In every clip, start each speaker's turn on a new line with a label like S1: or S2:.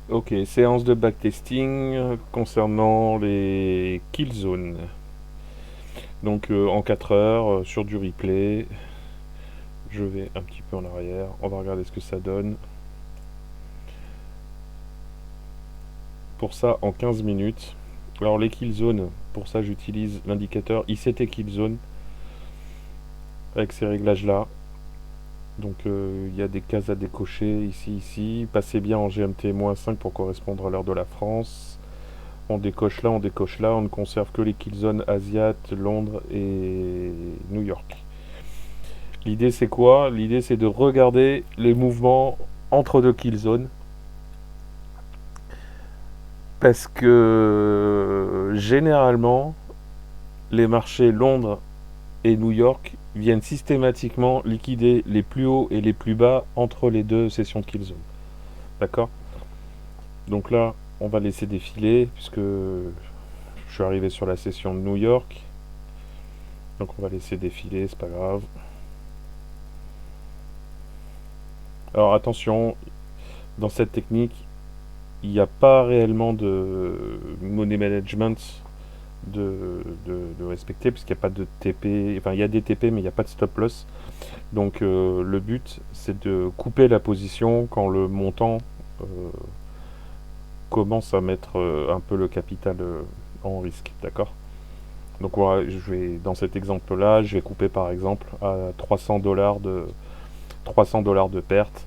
S1: Ok, séance de backtesting concernant les kill zones. Donc en 4 heures sur du replay, je vais un petit peu en arrière, on va regarder ce que ça donne. Pour ça en 15 minutes. Alors les kill zones, pour ça j'utilise l'indicateur ICT kill zone avec ces réglages là. Donc il y a des cases à décocher ici. Passez bien en GMT-5 pour correspondre à l'heure de la France. On décoche là, on ne conserve que les kill zones Asiat, Londres et New York. L'idée c'est quoi? L'idée c'est de regarder les mouvements entre deux kill zones. Parce que généralement, les marchés Londres et New York viennent systématiquement liquider les plus hauts et les plus bas entre les deux sessions de kill zone. D'accord? Donc là, on va laisser défiler puisque je suis arrivé sur la session de New York. Donc on va laisser défiler, c'est pas grave. Alors attention, dans cette technique, il n'y a pas réellement de money management de respecter, puisqu'il n'y a pas de TP, enfin il y a des TP mais il n'y a pas de stop loss. Donc le but c'est de couper la position quand le montant euh, commence à mettre un peu le capital en risque, d'accord? Donc voilà, dans cet exemple là, je vais couper par exemple à 300 dollars de perte.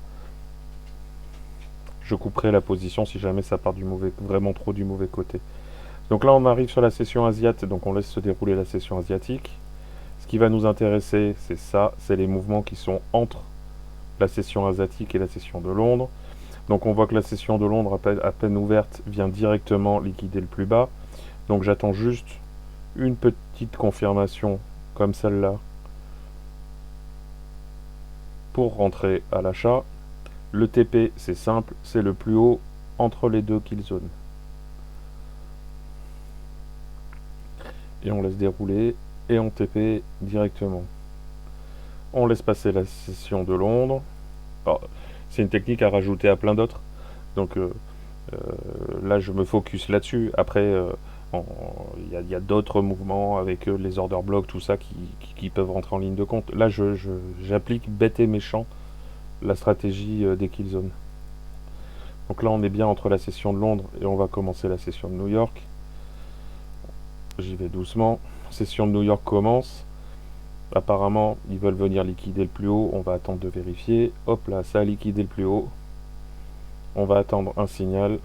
S1: Je couperai la position si jamais ça part vraiment trop du mauvais côté. Donc là, on arrive sur la session asiatique, donc on laisse se dérouler la session asiatique. Ce qui va nous intéresser, c'est ça, c'est les mouvements qui sont entre la session asiatique et la session de Londres. Donc on voit que la session de Londres, à peine ouverte, vient directement liquider le plus bas. Donc j'attends juste une petite confirmation comme celle-là pour rentrer à l'achat. Le TP, c'est simple, c'est le plus haut entre les deux kill zones. Et on laisse dérouler et on TP directement. On laisse passer la session de Londres. Alors, c'est une technique à rajouter à plein d'autres. Donc euh, là, je me focus là-dessus. Après, y a d'autres mouvements avec les order blocks, tout ça, qui peuvent rentrer en ligne de compte. Là, j'applique bête et méchant la stratégie des kill zones. Donc là, on est bien entre la session de Londres et on va commencer la session de New York. J'y vais doucement. Session de New York commence. Apparemment, ils veulent venir liquider le plus haut. On va attendre de vérifier. Hop là, ça a liquidé le plus haut. On va attendre un signal.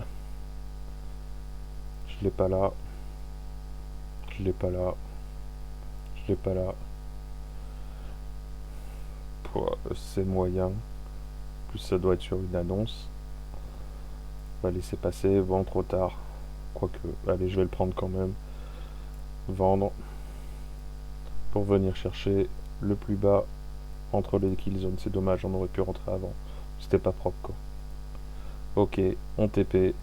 S1: Je l'ai pas là. Je l'ai pas là. Je l'ai pas là. C'est moyen. Plus ça doit être sur une annonce. On va laisser passer. Bon, trop tard. Quoique, allez, je vais le prendre quand même. Vendre. Pour venir chercher le plus bas entre les kill zones. C'est dommage, on aurait pu rentrer avant. C'était pas propre quoi. Ok, on TP.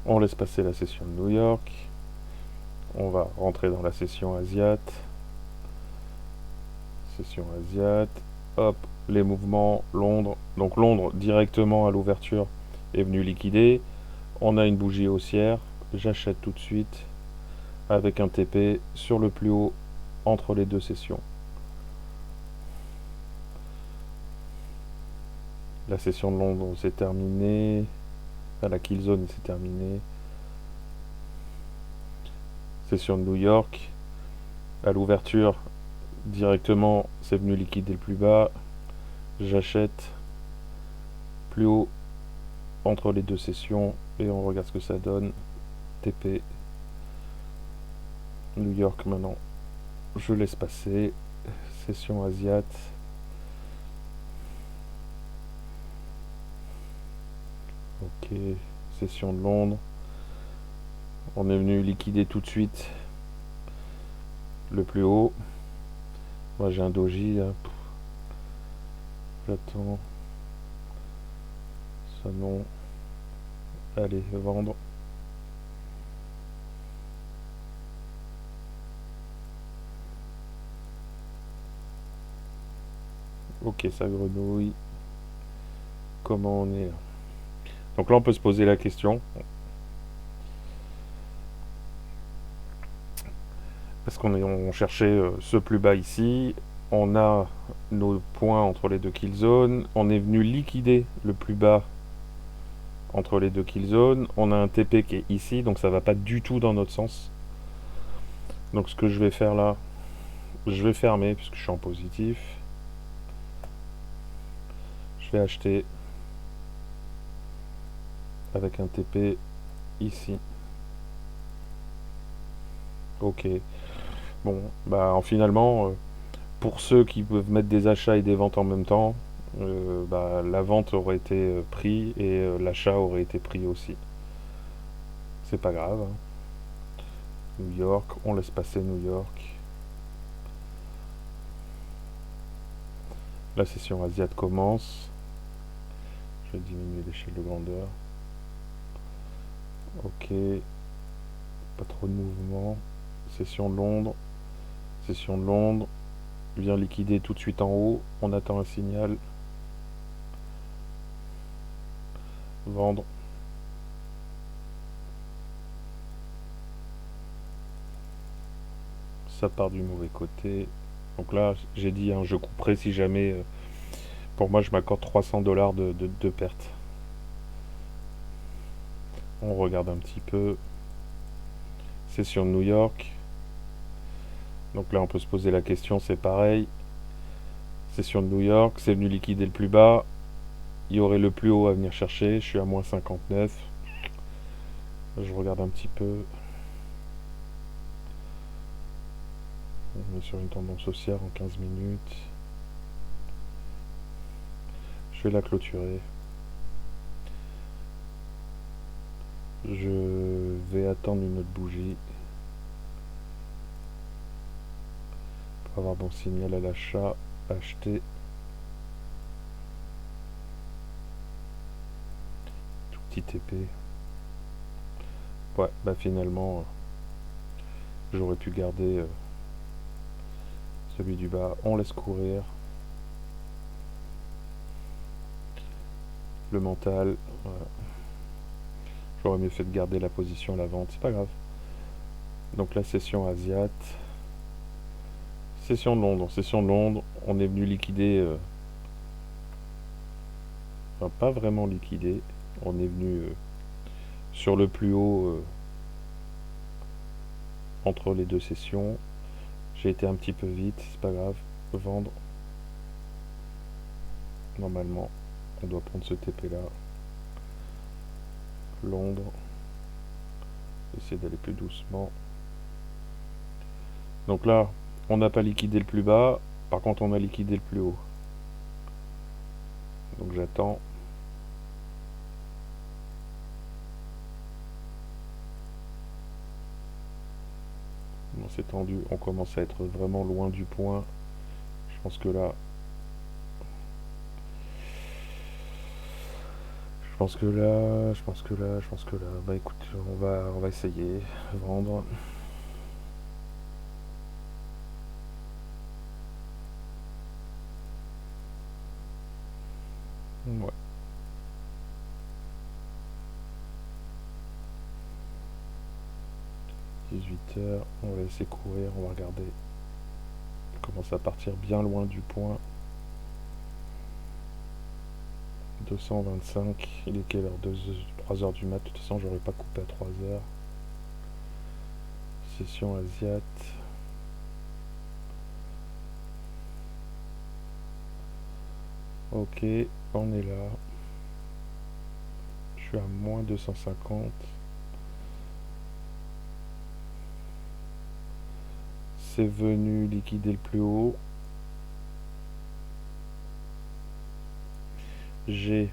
S1: On laisse passer la session de New York. On va rentrer dans la session Asiat. Session Asiat. Hop, les mouvements Londres. Donc Londres directement à l'ouverture est venu liquider. On a une bougie haussière. J'achète tout de suite avec un TP sur le plus haut entre les deux sessions. La session de Londres s'est terminée. La kill zone s'est terminée. Session de New York. À l'ouverture, directement, c'est venu liquider le plus bas. J'achète plus haut entre les deux sessions et on regarde ce que ça donne. TP. New York maintenant. Je laisse passer. Session Asiat. Ok. Session de Londres. On est venu liquider tout de suite le plus haut. Moi j'ai un doji là. J'attends. Ça non. Allez, vendre. Ok, ça grenouille. comment on est là. Donc là, on peut se poser la question. Parce on cherchait ce plus bas ici. On a nos points entre les deux kill zones. On est venu liquider le plus bas entre les deux kill zones. On a un TP qui est ici, donc ça va pas du tout dans notre sens. Donc ce que je vais faire là, je vais fermer puisque je suis en positif. Je vais acheter avec un TP ici. Ok. Bon, bah finalement, pour ceux qui peuvent mettre des achats et des ventes en même temps, la vente aurait été pris et l'achat aurait été pris aussi. C'est pas grave, hein. New York, on laisse passer New York. La session asiate commence. Je vais diminuer l'échelle de grandeur. Ok. Pas trop de mouvement. Session de Londres. Session de Londres. Vient liquider tout de suite en haut. On attend un signal. Vendre. Ça part du mauvais côté. Donc là, j'ai dit, hein, je couperai si jamais. Pour moi, je m'accorde 300 $ de perte. On regarde un petit peu. Session de New York. Donc là, on peut se poser la question, c'est pareil. Session de New York, c'est venu liquider le plus bas. Il y aurait le plus haut à venir chercher. Je suis à moins 59. Je regarde un petit peu. On est sur une tendance haussière en 15 minutes. Je vais la clôturer. Je vais attendre une autre bougie pour avoir bon signal à l'achat. Acheter. Tout petit TP. Ouais, bah finalement, j'aurais pu garder celui du bas. On laisse courir. Le mental. Voilà. J'aurais mieux fait de garder la position à la vente. C'est pas grave. Donc la session asiate. Session de Londres. Session de Londres. On est venu liquider. Enfin, pas vraiment liquider. On est venu sur le plus haut entre les deux sessions. J'ai été un petit peu vite. C'est pas grave. Vendre. Normalement, on doit prendre ce TP là. Londres. Essayer d'aller plus doucement. Donc là, on n'a pas liquidé le plus bas. Par contre, on a liquidé le plus haut. Donc j'attends. Bon, c'est tendu. On commence à être vraiment loin du point. Je pense que là... Je pense que là... Bah écoute, on va essayer. Vendre. Ouais. « 18h, on va laisser courir, on va regarder. On commence à partir bien loin du point. 225, il est quelle heure? 3h du mat, de toute façon j'aurais pas coupé à 3h. Session asiate. Ok, on est là. Je suis à moins 250. C'est venu liquider le plus haut. J'ai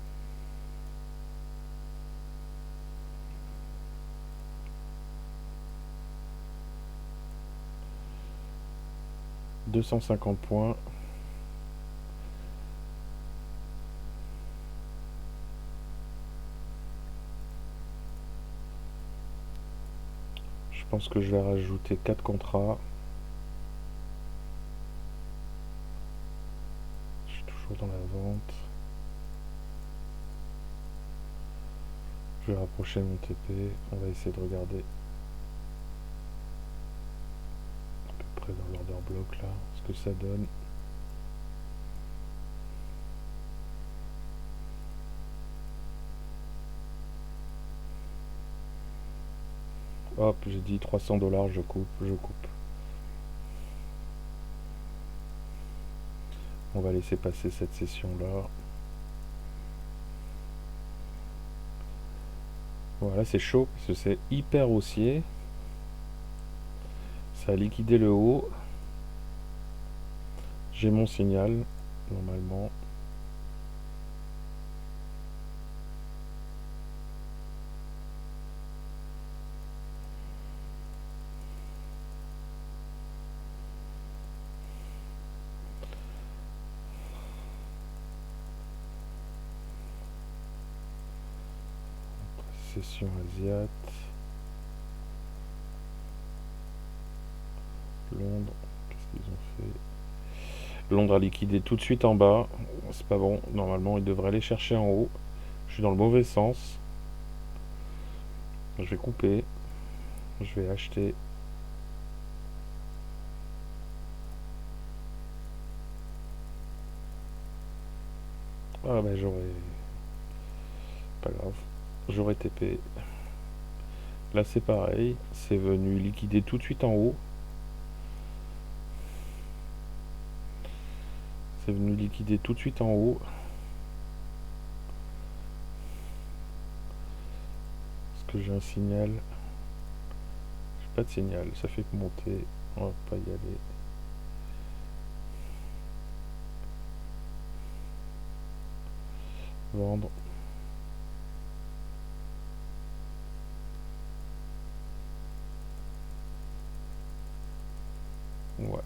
S1: « 250 points. Je pense que je vais rajouter 4 contrats. Je suis toujours dans la vente. Je vais rapprocher mon TP. On va essayer de regarder à peu près dans l'order block là ce que ça donne. Hop, j'ai dit 300 $, je coupe, je coupe. On va laisser passer cette session là. Voilà, c'est chaud parce que c'est hyper haussier. Ça a liquidé le haut. J'ai mon signal, normalement. Session asiate. Londres, qu'est-ce qu'ils ont fait? Londres a liquidé tout de suite en bas. C'est pas bon. Normalement, il devrait aller chercher en haut. Je suis dans le mauvais sens. Je vais couper. Je vais acheter. Ah ben j'aurais... Pas grave. J'aurais TP. Là c'est pareil. C'est venu liquider tout de suite en haut. C'est venu liquider tout de suite en haut. Est-ce que j'ai un signal? J'ai pas de signal. Ça fait que monter. On va pas y aller. Vendre. Ouais.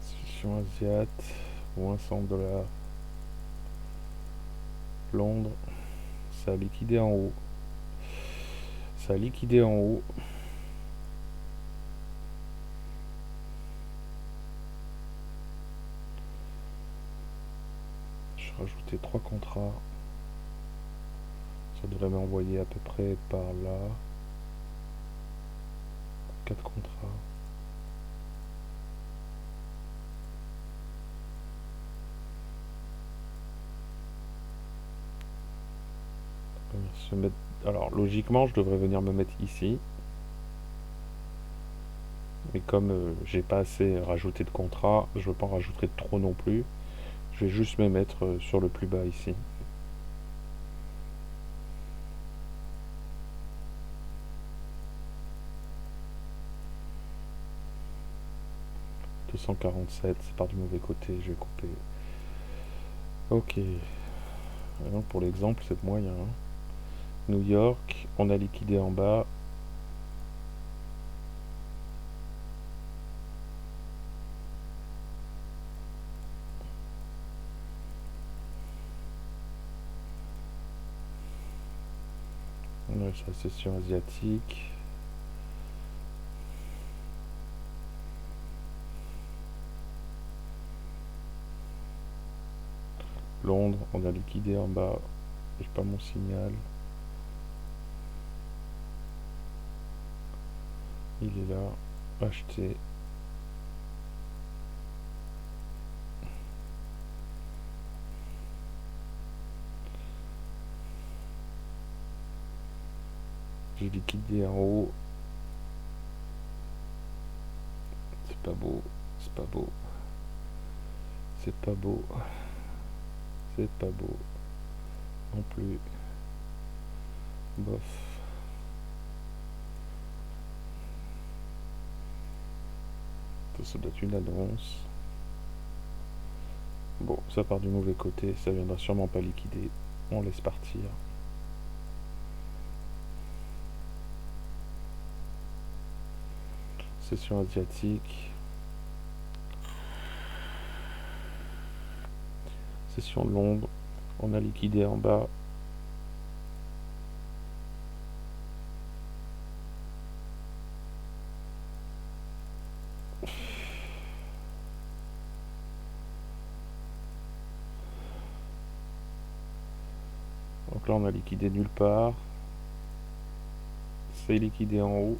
S1: Solution asiate. Moins 100 $. Londres. Ça a liquidé en haut. Ça a liquidé en haut. Je vais rajouter 3 contrats. Ça devrait m'envoyer à peu près par là. 4 contrats. Alors logiquement je devrais venir me mettre ici. Mais comme j'ai pas assez rajouté de contrats, je veux pas en rajouter de trop non plus. Je vais juste me mettre sur le plus bas ici. « 247, c'est par du mauvais côté, je vais couper. Ok. Alors pour l'exemple, c'est moyen. New York, on a liquidé en bas. On a sur la session asiatique. Londres, on a liquidé en bas. J'ai pas mon signal. Il est là. Acheter. J'ai liquidé en haut. C'est pas beau. C'est pas beau. C'est pas beau. C'est pas beau. Non plus. Bof. Ça doit être une annonce. Bon, ça part du mauvais côté. Ça viendra sûrement pas liquider. On laisse partir. Session asiatique. Session de Londres. On a liquidé en bas. là on a liquidé nulle part. C'est liquidé en haut.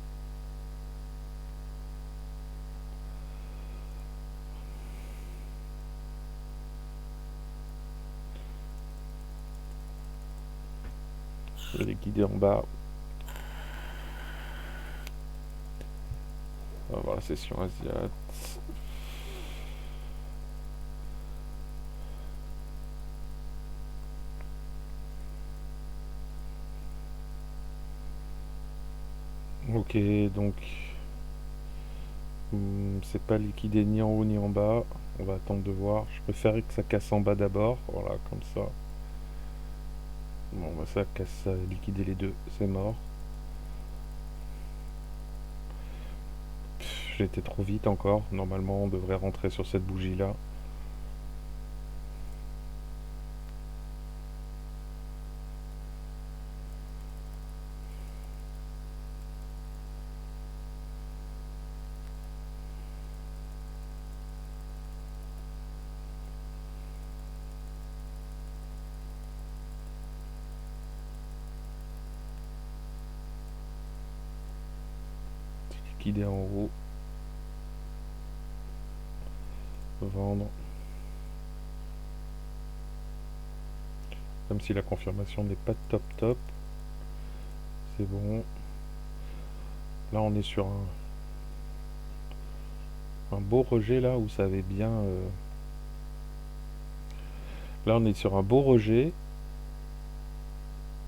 S1: C'est liquidé en bas. On va voir la session asiate. Ok, donc c'est pas liquidé ni en haut ni en bas. On va attendre de voir. Je préférais que ça casse en bas d'abord. Voilà, comme ça. Bon, bah ça casse, ça a liquidé les deux. C'est mort. J'ai été trop vite encore. Normalement, on devrait rentrer sur cette bougie-là. Liquidé en haut. Vendre. Même si la confirmation n'est pas top top. C'est bon. Là, on est sur un beau rejet là, vous savez bien. Là, on est sur un beau rejet.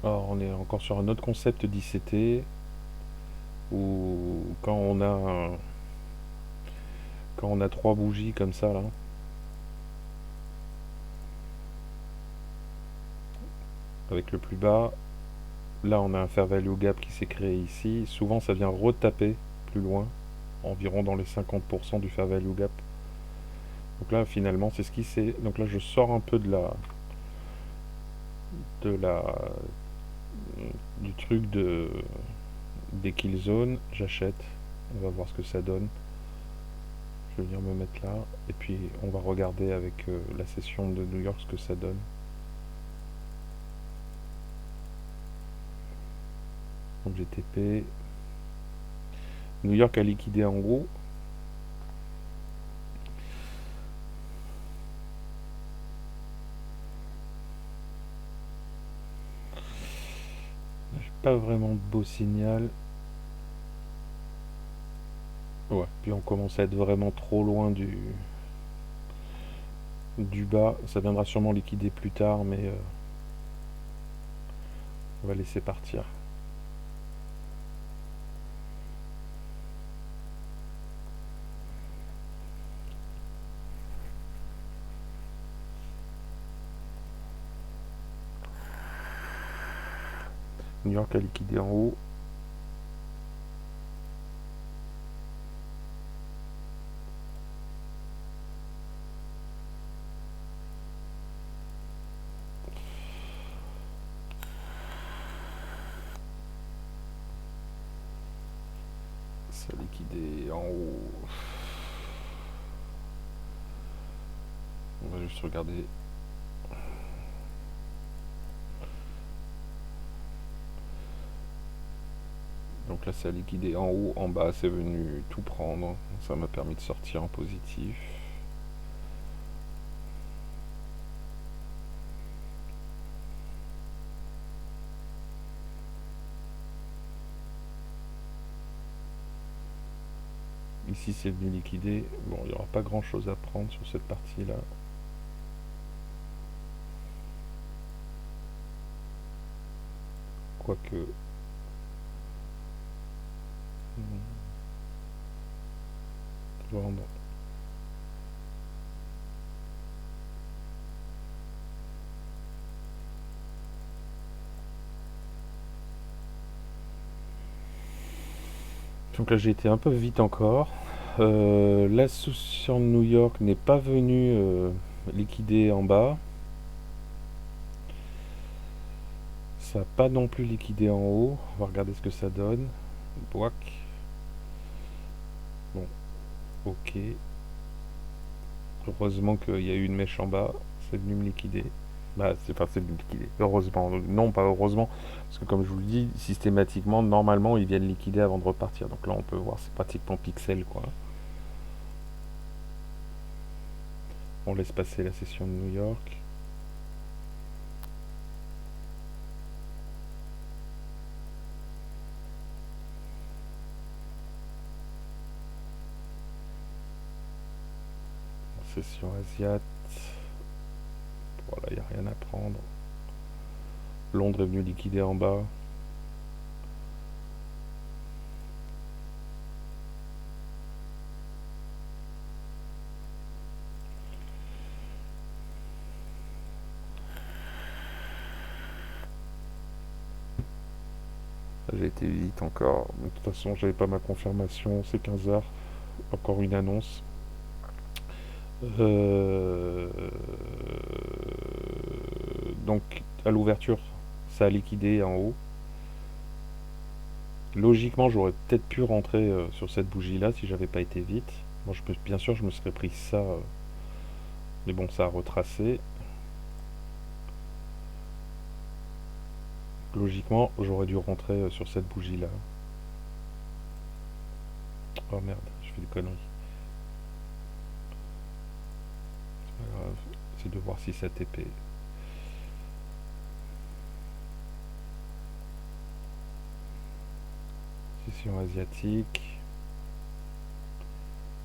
S1: Alors, on est encore sur un autre concept d'ICT où quand on a trois bougies comme ça là, avec le plus bas, là on a un fair value gap qui s'est créé ici. Souvent, ça vient retaper plus loin, environ dans les 50% du fair value gap. Donc là, finalement, c'est ce qui s'est. Donc là, je sors un peu de la, du truc des kill zones. J'achète. On va voir ce que ça donne. Je vais venir me mettre là. Et puis, on va regarder avec la session de New York ce que ça donne. Donc GTP. New York a liquidé en haut. Pas vraiment de beau signal. Ouais, puis on commence à être vraiment trop loin du bas. Ça viendra sûrement liquider plus tard, mais on va laisser partir. New York a liquidé en haut. Ça a liquidé en haut. On va juste regarder. Donc là, ça a liquidé en haut, en bas, c'est venu tout prendre. Ça m'a permis de sortir en positif. Ici, c'est venu liquider. Bon, il n'y aura pas grand chose à prendre sur cette partie-là. Quoique. Vendre. Donc là, j'ai été un peu vite encore. L'association de New York n'est pas venue liquider en bas. Ça n'a pas non plus liquidé en haut. On va regarder ce que ça donne. Boac. Bon, ok. Heureusement qu'il y a eu une mèche en bas. C'est venu me liquider. Bah, c'est liquidé. Heureusement. Non, pas heureusement. Parce que comme je vous le dis, systématiquement, normalement, ils viennent liquider avant de repartir. Donc là, on peut voir, c'est pratiquement pixel, quoi. On laisse passer la session de New York. Session Asiate. Voilà, il n'y a rien à prendre. Londres est venu liquider en bas. J'ai été vite encore. De toute façon, j'avais pas ma confirmation. C'est 15h. Encore une annonce. Euh, Donc, à l'ouverture, ça a liquidé en haut. Logiquement, j'aurais peut-être pu rentrer sur cette bougie-là si j'avais pas été vite. Bon, bien sûr, je me serais pris ça. Mais bon, ça a retracé. Logiquement, j'aurais dû rentrer sur cette bougie-là. Oh merde, je fais des conneries. C'est pas grave. C'est de voir si ça TP. Session asiatique.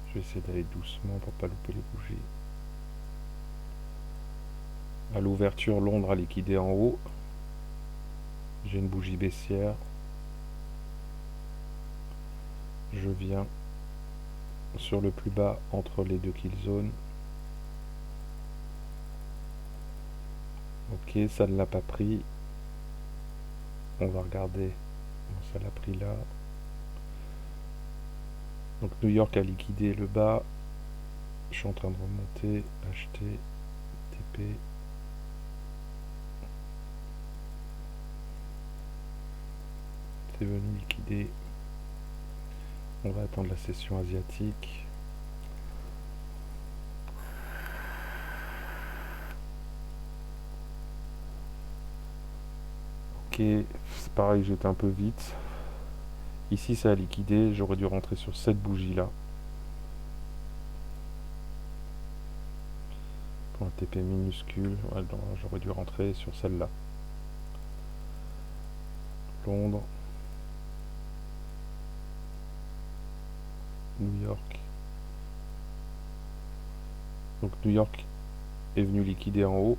S1: Je vais essayer d'aller doucement pour pas louper les bougies. À l'ouverture, Londres a liquidé en haut. J'ai une bougie baissière. Je viens sur le plus bas entre les deux kill zones. Ok, ça ne l'a pas pris. On va regarder. Ça l'a pris là. Donc New York a liquidé le bas. Je suis en train de remonter, acheter, TP. C'est venu liquider. On va attendre la session asiatique. Ok, c'est pareil, j'étais un peu vite. Ici, ça a liquidé. J'aurais dû rentrer sur cette bougie-là. Pour un TP minuscule. Ouais, j'aurais dû rentrer sur celle-là. Londres. New York. Donc New York est venu liquider en haut.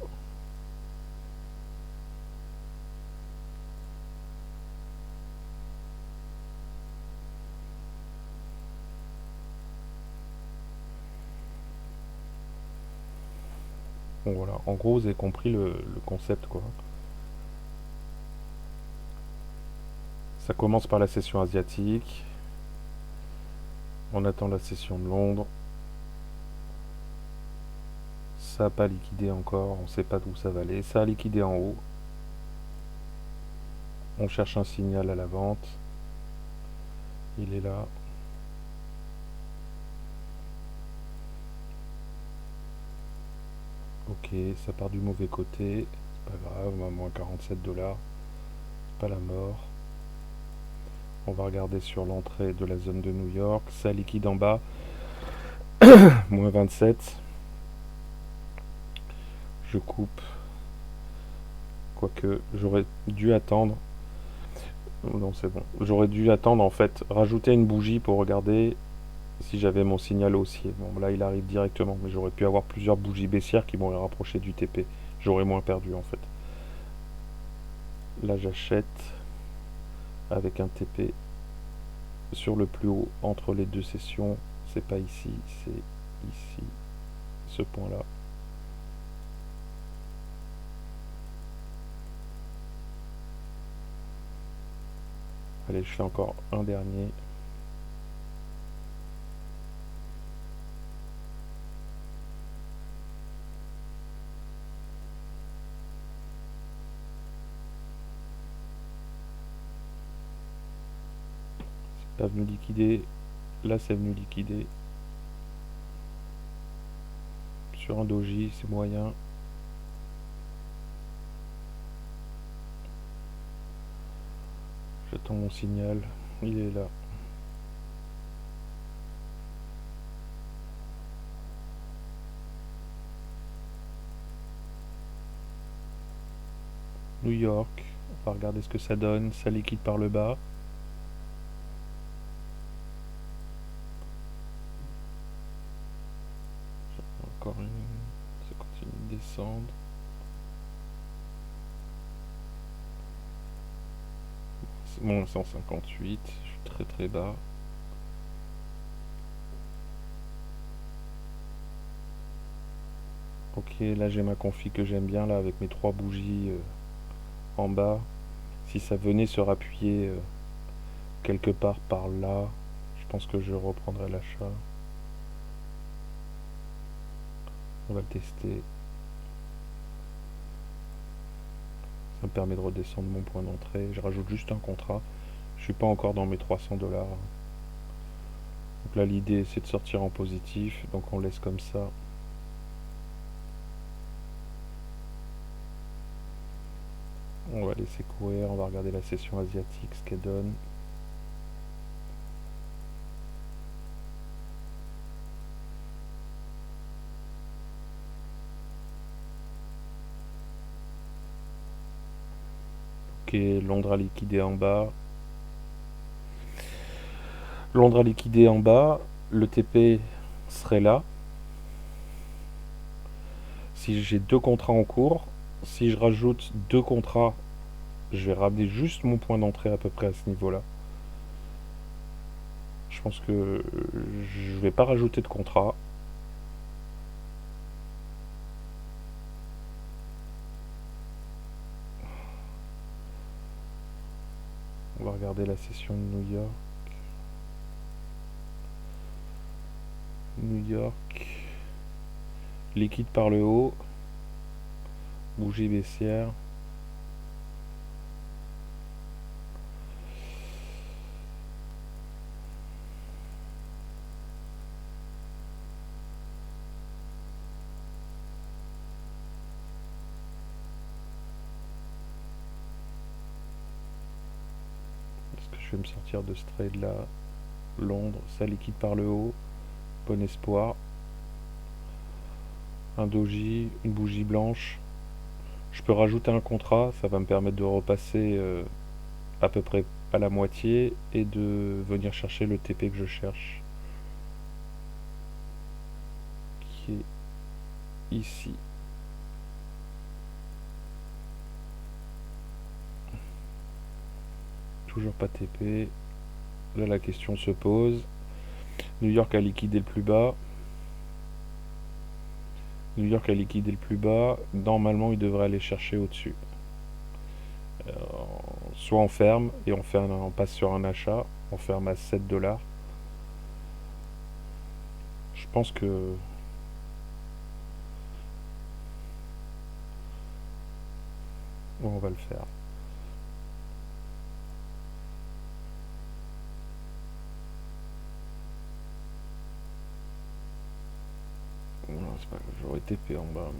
S1: Bon voilà, en gros vous avez compris le concept quoi. Ça commence par la session asiatique. On attend la session de Londres. Ça n'a pas liquidé encore, on ne sait pas d'où ça va aller. Ça a liquidé en haut. On cherche un signal à la vente. Il est là. Ok, ça part du mauvais côté. C'est pas grave, on va à moins 47 $. C'est pas la mort. On va regarder sur l'entrée de la zone de New York. Ça liquide en bas. Moins 27. Je coupe. Quoique, j'aurais dû attendre. Non, c'est bon. J'aurais dû attendre en fait, rajouter une bougie pour regarder si j'avais mon signal haussier. Bon, là il arrive directement, mais j'aurais pu avoir plusieurs bougies baissières qui m'auraient rapproché du TP. J'aurais moins perdu en fait. Là j'achète avec un TP sur le plus haut entre les deux sessions. C'est pas ici, c'est ici, ce point-là. Allez, je fais encore un dernier. C'est pas venu liquider. Là, c'est venu liquider. Sur un doji, c'est moyen. J'attends mon signal. Il est là. New York. On va regarder ce que ça donne. Ça liquide par le bas. Encore une. Ça continue de descendre. Bon, 158. Je suis très très bas. Ok, là j'ai ma config que j'aime bien, là, avec mes 3 bougies en bas. Si ça venait se rappuyer quelque part par là, je pense que je reprendrai l'achat. On va le tester. Ça me permet de redescendre mon point d'entrée. Je rajoute juste un contrat. Je suis pas encore dans mes 300 $. Donc là l'idée c'est de sortir en positif. Donc on laisse comme ça. On va laisser courir. On va regarder la session asiatique, ce qu'elle donne. Ok, Londres a liquidé en bas. Londres a liquidé en bas. Le TP serait là. Si j'ai 2 contrats en cours, si je rajoute 2 contrats, je vais ramener juste mon point d'entrée à peu près à ce niveau-là. Je pense que je vais pas rajouter de contrat. On va regarder la session de New York. New York. Liquide par le haut. Bougie baissière. Est-ce que je vais me sortir de ce trade là? Londres, ça liquide par le haut. Bon espoir. Un doji, une bougie blanche. Je peux rajouter un contrat, ça va me permettre de repasser à peu près à la moitié et de venir chercher le TP que je cherche, qui est ici. Toujours pas TP. Là la question se pose. New York a liquidé le plus bas. New York a liquidé le plus bas. Normalement il devrait aller chercher au-dessus. Soit on ferme et on passe sur un achat. On ferme à 7 $. Je pense que on va le faire. Non, c'est pas grave, j'aurais TP en bas.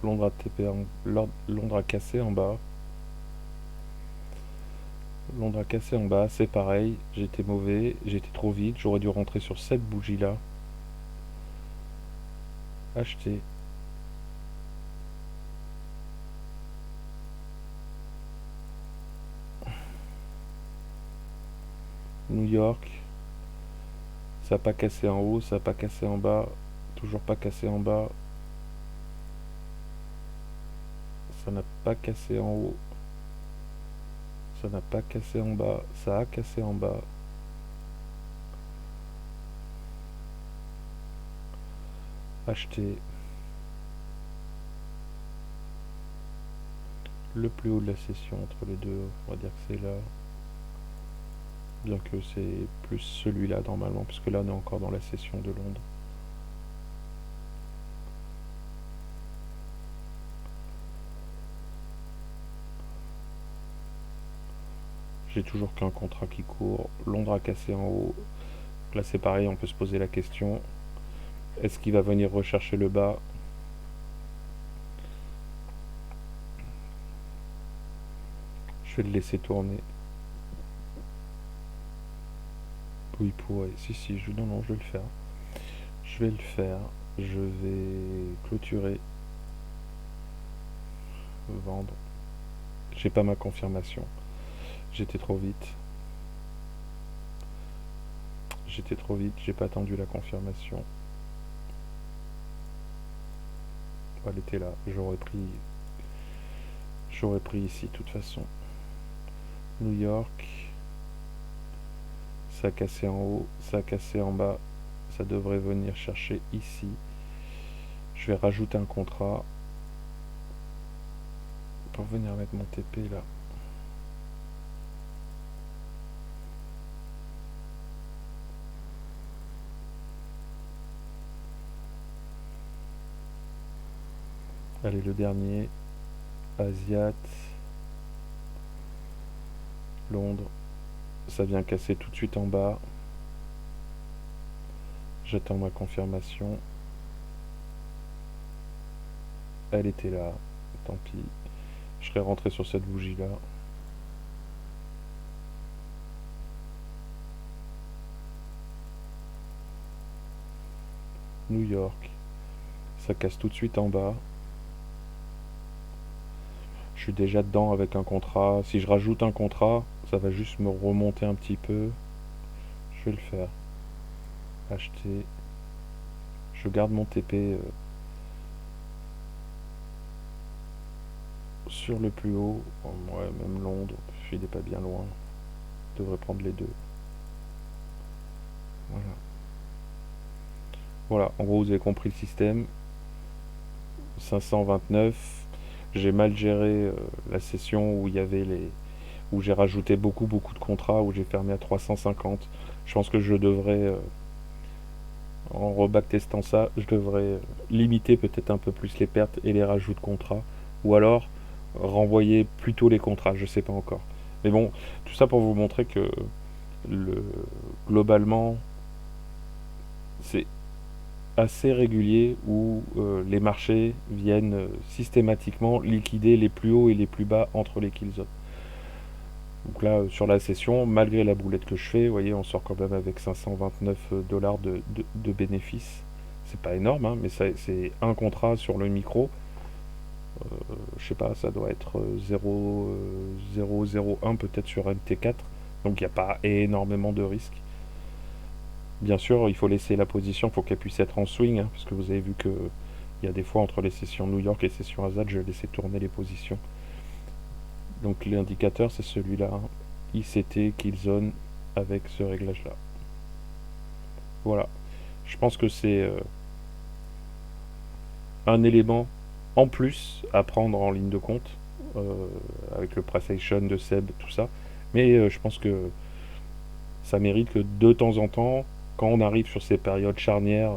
S1: Londres a TP Londres a cassé en bas. Londres a cassé en bas, c'est pareil. J'étais mauvais, j'étais trop vite. J'aurais dû rentrer sur cette bougie là. Acheter. New York. Ça n'a pas cassé en haut, ça n'a pas cassé en bas. Toujours pas cassé en bas. Ça n'a pas cassé en haut. Ça n'a pas cassé en bas. Ça a cassé en bas. Acheter. Le plus haut de la session entre les deux, on va dire que c'est là. Bien que c'est plus celui-là normalement, puisque là on est encore dans la session de Londres. J'ai toujours qu'un contrat qui court. Londres a cassé en haut. Là c'est pareil, on peut se poser la question. Est-ce qu'il va venir rechercher le bas? Je vais le laisser tourner. Oui, pourrait. Si, non, je vais le faire. Je vais le faire. Je vais clôturer. Vendre. J'ai pas ma confirmation. J'étais trop vite. J'ai pas attendu la confirmation. Elle était là. J'aurais pris ici de toute façon. New York. Ça a cassé en haut, ça a cassé en bas. Ça devrait venir chercher ici. Je vais rajouter un contrat pour venir mettre mon TP là. Allez, le dernier. Asiat. Londres. Ça vient casser tout de suite en bas. J'attends ma confirmation. Elle était là. Tant pis. Je serais rentré sur cette bougie là. New York. Ça casse tout de suite en bas. Je suis déjà dedans avec un contrat. Si je rajoute un contrat, ça va juste me remonter un petit peu. Je vais le faire. Acheter. Je garde mon TP sur le plus haut. Ouais, même Londres, il n'est pas bien loin. Je devrais prendre les deux. Voilà. Voilà, en gros, vous avez compris le système. 529. J'ai mal géré la session où il y avait où j'ai rajouté beaucoup de contrats, où j'ai fermé à 350. Je pense que je devrais, en rebacktestant ça, je devrais limiter peut-être un peu plus les pertes et les rajouts de contrats. Ou alors renvoyer plutôt les contrats, je sais pas encore. Mais bon, tout ça pour vous montrer que globalement, c'est assez régulier où les marchés viennent systématiquement liquider les plus hauts et les plus bas entre les kills zones. Donc là, sur la session, malgré la boulette que je fais, vous voyez, on sort quand même avec 529 dollars de bénéfices. C'est pas énorme, hein, mais c'est un contrat sur le micro. Je sais pas, ça doit être 0,001 peut-être sur MT4. Donc il n'y a pas énormément de risques. Bien sûr, il faut laisser la position, il faut qu'elle puisse être en swing, hein, parce que vous avez vu que il y a des fois entre les sessions New York et les sessions Azad, je laissais tourner les positions. Donc l'indicateur c'est celui-là, hein, ICT Kill Zone avec ce réglage-là. Voilà, je pense que c'est un élément en plus à prendre en ligne de compte avec le price action de Seb, tout ça. Mais je pense que ça mérite que de temps en temps, quand on arrive sur ces périodes charnières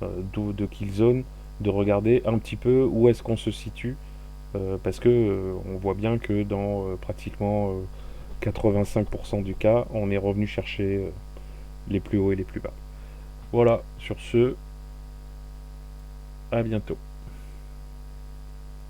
S1: de kill zone, de regarder un petit peu où est-ce qu'on se situe, parce que on voit bien que dans pratiquement 85% du cas, on est revenu chercher les plus hauts et les plus bas. Voilà, sur ce, à bientôt.